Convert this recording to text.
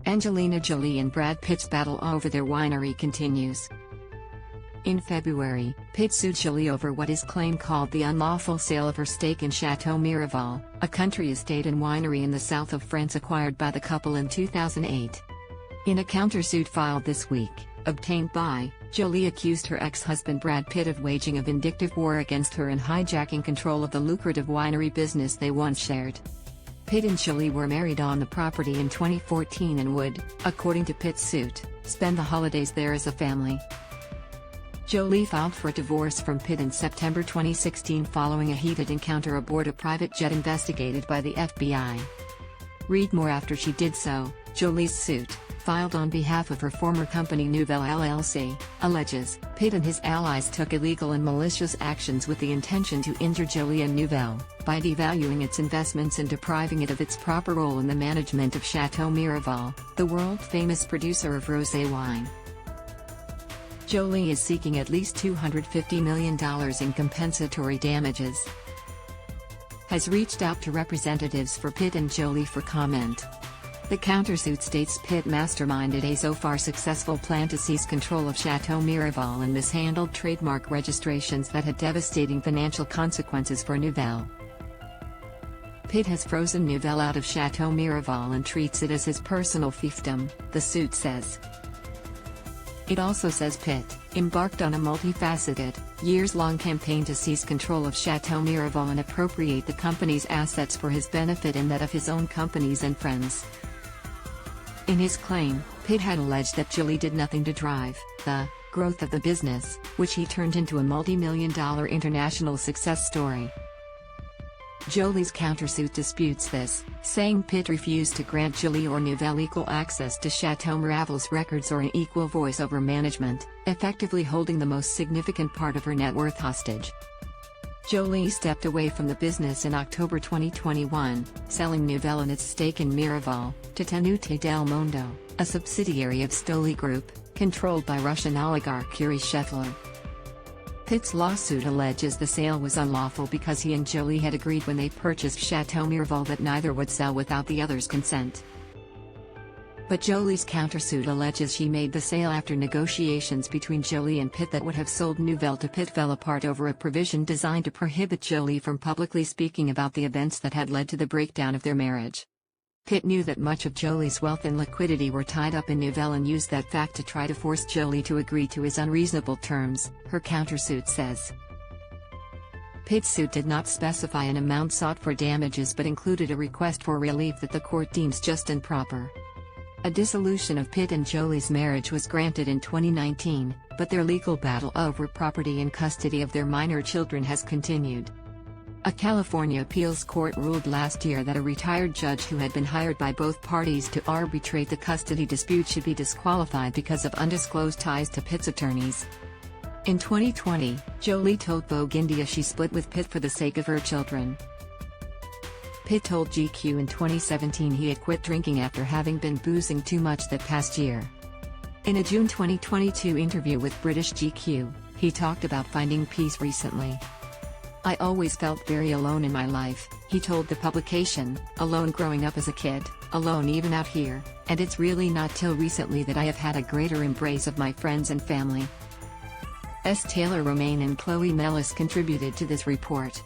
Angelina Jolie and Brad Pitt's battle over their winery continues. In February, Pitt sued Jolie over what is claimed called the unlawful sale of her stake in Château Miraval, a country estate and winery in the south of France acquired by the couple in 2008. In a countersuit filed this week, obtained by, Jolie accused her ex-husband Brad Pitt of waging a vindictive war against her and hijacking control of the lucrative winery business they once shared. Pitt and Jolie were married on the property in 2014 and would, according to Pitt's suit, spend the holidays there as a family. Jolie filed for a divorce from Pitt in September 2016 following a heated encounter aboard a private jet investigated by the FBI. Read more after she did so. Jolie's suit, filed on behalf of her former company Nouvelle LLC, alleges Pitt and his allies took illegal and malicious actions with the intention to injure Jolie and Nouvelle, by devaluing its investments and depriving it of its proper role in the management of Château Miraval, the world-famous producer of rosé wine. Jolie is seeking at least $250 million in compensatory damages. Has reached out to representatives for Pitt and Jolie for comment. The countersuit states Pitt masterminded a so far successful plan to seize control of Château Miraval and mishandled trademark registrations that had devastating financial consequences for Nouvelle. Pitt has frozen Nouvelle out of Château Miraval and treats it as his personal fiefdom, the suit says. It also says Pitt embarked on a multifaceted, years-long campaign to seize control of Château Miraval and appropriate the company's assets for his benefit and that of his own companies and friends. In his claim, Pitt had alleged that Jolie did nothing to drive the growth of the business, which he turned into a multi-million-dollar international success story. Jolie's countersuit disputes this, saying Pitt refused to grant Jolie or Nouvelle equal access to Château Miraval's records or an equal voice over management, effectively holding the most significant part of her net worth hostage. Jolie stepped away from the business in October 2021, selling Nouvelle and its stake in Miraval to Tenute del Mondo, a subsidiary of Stoli Group, controlled by Russian oligarch Yuri Shefler. Pitt's lawsuit alleges the sale was unlawful because he and Jolie had agreed when they purchased Château Miraval that neither would sell without the other's consent. But Jolie's countersuit alleges she made the sale after negotiations between Jolie and Pitt that would have sold Nouvelle to Pitt fell apart over a provision designed to prohibit Jolie from publicly speaking about the events that had led to the breakdown of their marriage. Pitt knew that much of Jolie's wealth and liquidity were tied up in Nouvelle and used that fact to try to force Jolie to agree to his unreasonable terms, her countersuit says. Pitt's suit did not specify an amount sought for damages but included a request for relief that the court deems just and proper. A dissolution of Pitt and Jolie's marriage was granted in 2019, but their legal battle over property and custody of their minor children has continued. A California appeals court ruled last year that a retired judge who had been hired by both parties to arbitrate the custody dispute should be disqualified because of undisclosed ties to Pitt's attorneys. In 2020, Jolie told Vogue India she split with Pitt for the sake of her children. Pitt told GQ in 2017 he had quit drinking after having been boozing too much that past year. In a June 2022 interview with British GQ, he talked about finding peace recently. "I always felt very alone in my life," he told the publication, "alone growing up as a kid, alone even out here, and it's really not till recently that I have had a greater embrace of my friends and family." Taylor Romaine and Chloe Mellis contributed to this report.